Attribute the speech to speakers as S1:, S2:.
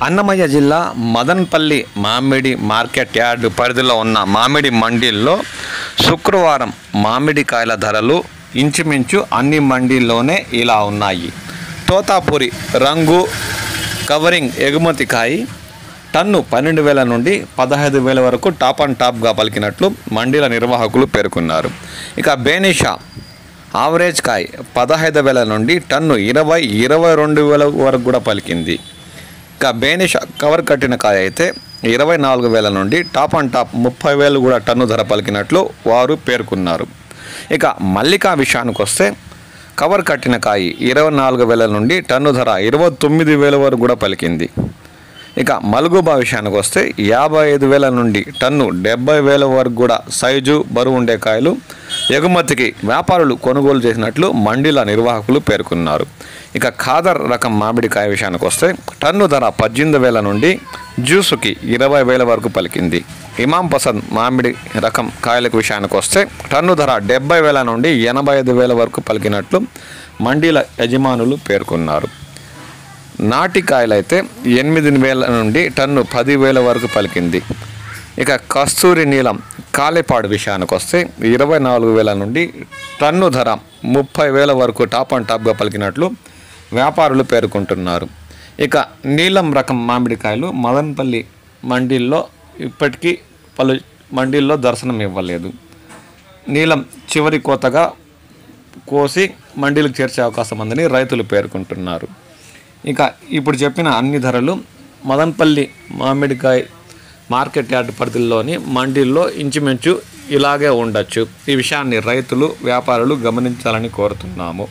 S1: అన్నమయ్య జిల్లా మదనపల్లి మామిడి market yard పరిధిలో ఉన్న మామిడి మండీల్లో శుక్రవారం మామిడికాయల ధరలు ఇంచుమించు అన్ని మండీల్లోనే ఇలా ఉన్నాయి. తోతాపురి రంగు కవరింగ్ ఎగుమతి కాయ టన్ను 12,000 నుండి 15,000 వరకు టాప్ అండ్ టాప్గా పలికినట్లు మండీల నిర్వాహకులు పేర్కొన్నారు. ఇక బేనిషా ఆవరేజ్ కాయ 15,000 నుండి టన్ను 22,000 వరకు కూడా పలికింది. ఇక బేనిషా కవర్ కట్టిన కాయ అయితే 24,000 నుండి టాప్ అండ్ టాప్ 30,000 కూడా టన్ను ధర పలికినట్లు వారు పేర్కొన్నారు. ఇక మల్లికా విషయానికి వస్తే కవర్ కట్టిన కాయ 24,000 నుండి టన్ను ధర 29,000 వరకు కూడా పలికింది. ఇక మల్గుబా విషయానికి వస్తే 55,000 నుండి టన్ను 70,000 వరకు కూడా సైజు బరువు ఉండే కాయలు ఎగుమతికి వ్యాపారులు కొనుగోలు చేసినట్లు మండీల నిర్వాహకులు పేర్కొన్నారు. ఇక ఖాదర్ రకం మామిడికాయ విషయానికి వస్తే టన్ను ధర 18,000 నుండి జ్యూసుకి 20,000 వరకు పలికింది. ఇమాం పసంద్ మామిడి రకం కాయలకు విషయానికి వస్తే టన్ను ధర 70,000 నుండి 85,000 వరకు పలికినట్లు మండీల యజమానులు పేర్కొన్నారు. నాటి కాయలైతే 8,000 నుండి టన్ను 10,000 వరకు పలికింది. ఇక కస్తూరి నీలం కాలేపాడు విషయానికి వస్తే 24,000 నుండి టన్ను ధర 30,000 వరకు టాప్ అండ్ టాప్గా పలికినట్లు వ్యాపారులు పేర్కొంటున్నారు. ఇక నీలం రకం మామిడికాయలు మదనపల్లి మండీల్లో ఇప్పటికీ పలు మండీల్లో దర్శనం ఇవ్వలేదు. నీలం చివరి కోతగా కోసి మండీలకు చేర్చే అవకాశం ఉందని రైతులు పేర్కొంటున్నారు. ఇక ఇప్పుడు చెప్పిన అన్ని ధరలు మదనపల్లి మామిడికాయ మార్కెట్ యార్డ్ పరిధిలోని మండీల్లో ఇంచుమించు ఇలాగే ఉండొచ్చు. ఈ విషయాన్ని రైతులు వ్యాపారులు గమనించాలని కోరుతున్నాము.